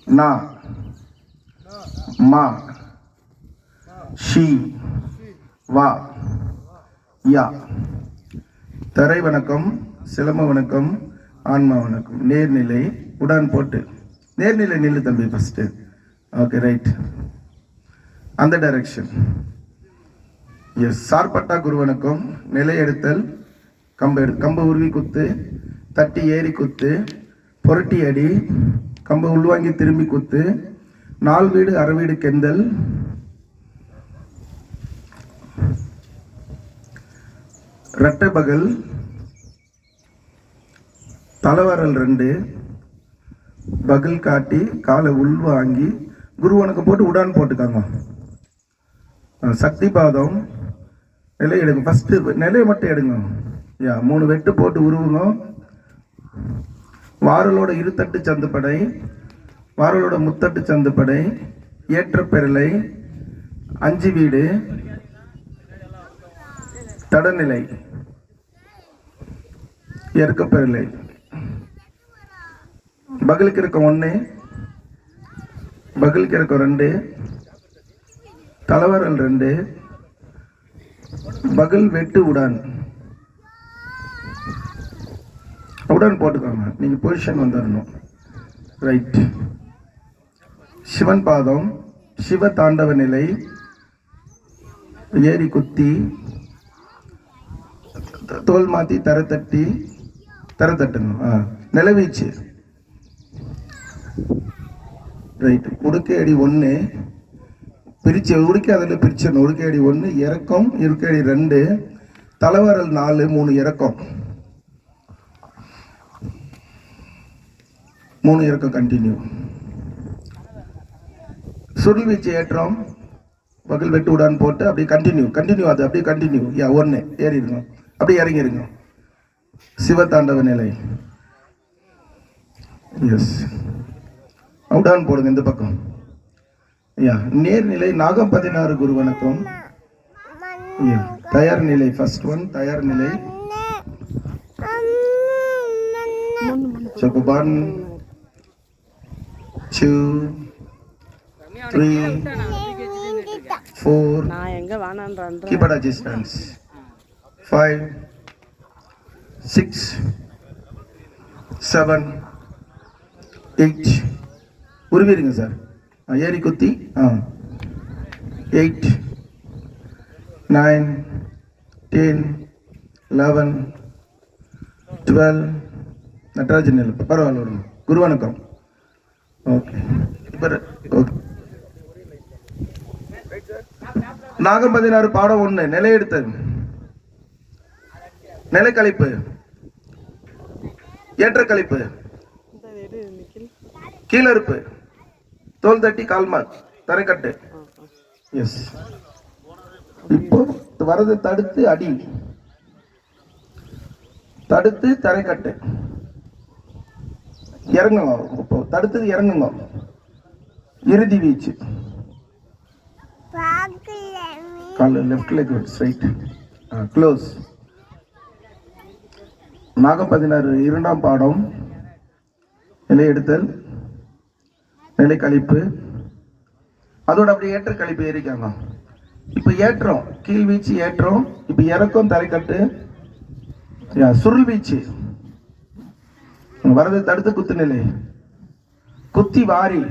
நா மா ஷி வா யா. தரை வணக்கம், சிலம்ப வணக்கம், ஆன்மா வணக்கம். நேர்நிலை உடான் போட்டு நேர்நிலை நில்லு தம்பி ஃபர்ஸ்ட். Okay right. அந்த டைரக்ஷன். எஸ். சார்பட்டா குரு வணக்கம். நிலை எடுத்தல், கம்பு உருவி குத்து, தட்டி ஏறி குத்து, புரட்டி அடி, கம்பு உள்வாங்கி திரும்பி குத்து, நாள் வீடு அரை வீடு கெந்தல், ரெட்டை பகல், தலைவரல் 2, பகல் காட்டி காலை உள்வாங்கி குருவனுக்கு போட்டு உடான் போட்டுக்காங்க. சக்தி பாதம் நிலை எடுங்க. ஃபர்ஸ்ட் நிலையை மட்டும் எடுங்க. 3 வெட்டு போட்டு உருவுங்க. வாரலோட இருத்தட்டு சந்துப்படை, வாரலோட முத்தட்டு சந்துப்படை, ஏற்ற பெருளை, 5 வீடு, தடநிலை, இறக்க பெருளை, பகலுக்கு இருக்க 1, பகலுக்கு இருக்க 2, தலைவரல் 2, பகல் வெட்டு உடான் உடான் போட்டுக்கோங்க. நீங்க பொசிஷன் வந்துடணும். ரைட். சிவன் பாதம், சிவ தாண்டவ நிலை, ஏறி குத்தி, தோல் மாத்தி தரத்தட்டணும். நிலவீச்சு. ரைட். உடுக்கை அடி 1 பிரிச்சு உடுக்கை அதில் பிரிச்சிடணும். உடுக்கை அடி 1 இறக்கம், இருக்கை அடி 2, தலைவரல் 4, 3 இறக்கம், 3 இறக்கம் கண்டினியூ. சுருள் வீச்சு ஏற்றம், பகல் வெட்டு உடான் போட்டு அப்படியே கண்டினியூ அது அப்படியே கண்டினியூ. 1 ஏறி இருக்கும், அப்படியே இறங்கிருங்க. சிவதாண்டவ நிலை. எஸ். உடான் போடுங்க இந்த பக்கம். நேர்நிலை நாகம் 16 குரு வணக்கம். தயார் நிலை. ஃபர்ஸ்ட் 1 தயார் நிலை. 1 2 3 4 நான் எங்க வானான்றான். Keep at distance. 5 6 7 8 உருவிடுங்க சார். ஏறி குத்தி 8 9 10 11 12 நடராஜன் இல்லை பரவாயில்ல வருங்க. குரு வணக்கம். Okay okay. நாகம் 16 பாடம் 1 நிலை எடுத்தல், நிலை கழிப்பு, ஏற்ற கழிப்பு, கீழறுப்பு, தோல் தட்டி கால்மால் தரைக்கட்டு. எஸ். இப்போ வரது தடுத்து அடி, தடுத்து தரைக்கட்டு, இறங்குங்க. இப்போ தடுத்தது இறங்குங்க. இறுதி வீச்சு. கால் லெஃப்ட் லெக் ஸ்ட்ரைட் க்ளோஸ். நாகம் 16 2ஆம் பாடம் நிலை எடுத்தல், நிலை கழிப்பு, அதோட அப்படியே ஏற்ற கழிப்பு ஏறிக்காங்க. இப்ப ஏற்றம் கீழ் வீச்சு ஏற்றம், இப்ப இறக்கம் தரைக்கட்டு, சுருள் வீச்சு வரது தடுத்து குத்து நிலை, குத்தி வாரி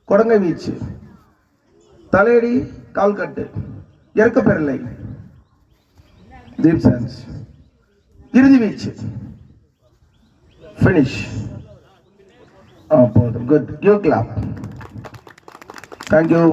கொடங்கை வீச்சு, தலையடி கால் கட்டு, இறக்க பெறலை, டீப் சென்ஸ், இறுதி வீச்சு, ஃபினிஷ். போதும். குட். Give clap. தேங்க்யூ.